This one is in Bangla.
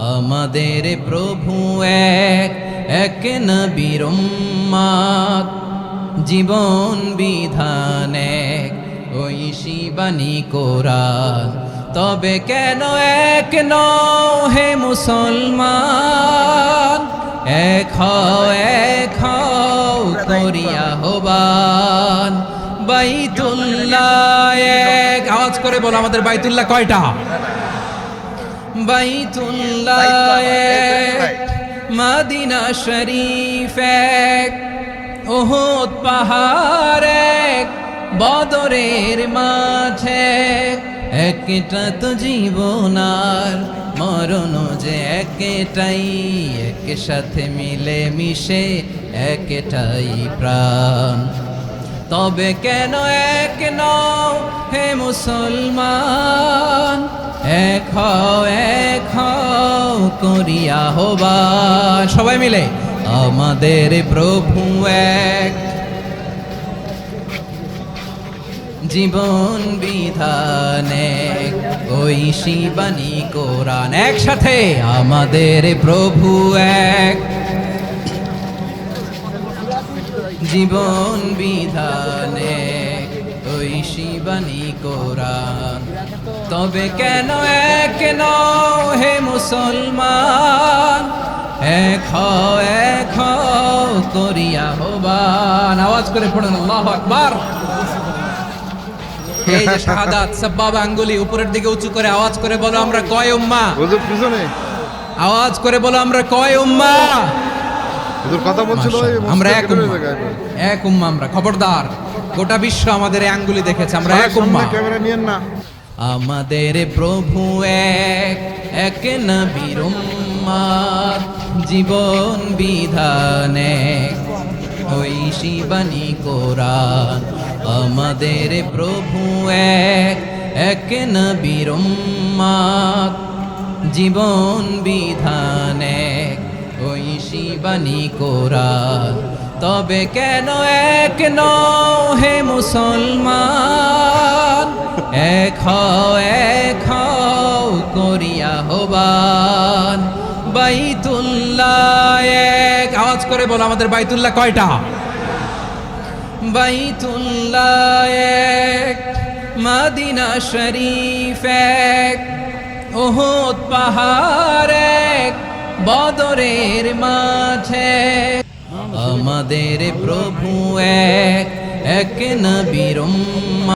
আমাদের প্রভু এক, এক নবীর উম্মত, জীবন বিধান এক, ঐশী বাণী কোরআন। তবে কেন এক নও হে মুসলমান? এক হও করিয়া আহ্বান। বাইতুল্লাহ এক, আওয়াজ করে বলো আমাদের বাইতুল্লাহ কয়টা? বাইতুল্লাহ এক, মদিনা শরীফ এক, উহুদ পাহাড় এক, বদরের মাঠে একটা তো জীবন আর মরণ যে একটাই, এক সাথে মিলে মিশে একটাই প্রাণ। তবে কেন এক নও হে মুসলমান? এক হও করিয়া আহ্বান। সবাই মিলে আমাদের প্রভু এক, জীবন বিধান এক, ঐশী বাণী কোরআন। একসাথে আমাদের প্রভু এক, জীবন বিধান এক, ঐশী বাণী কোরআন। তবে কেন এক নও হে মুসলমান? এক হও করিয়া আহ্বান। আওয়াজ করে পড়ুন আল্লাহু আকবার। এই যে শাহাদাত সাব্বাবা আঙ্গুলি উপরের দিকে উঁচু করে আওয়াজ করে বলো আমরা কয় উম্মাহ? হুজুর পিছনে আওয়াজ করে বলো আমরা কয় উম্মাহ? হুজুর কথা বলছিল আমরা এক উম্মাহ, এক উম্মাহ আমরা। খবরদার, গোটা বিশ্ব আমাদের এই আঙ্গুলি দেখেছে, আমরা এক উম্মাহ। ক্যামেরা নিয়েন না। আমাদের প্রভু এক, এক নবীর উম্মত, জীবন বিধান এক, ঐশী বাণী কোরআন। আমাদের প্রভু এক, এক নবীর উম্মত, জীবন বিধান এক, ঐশী বাণী কোরআন। তবে কেন এক নও হে মুসলমান? এক হও করিয়া আহ্বান। বাইতুল্লাহ এক, আওয়াজ করে বলো আমাদের বাইতুল্লাহ কয়টা? বাইতুল্লাহ এক, মদিনা শরীফ এক, উহুদ পাহাড় এক, বদরের মাঠে আমাদের প্রভু এক, এক নবীর উম্মত।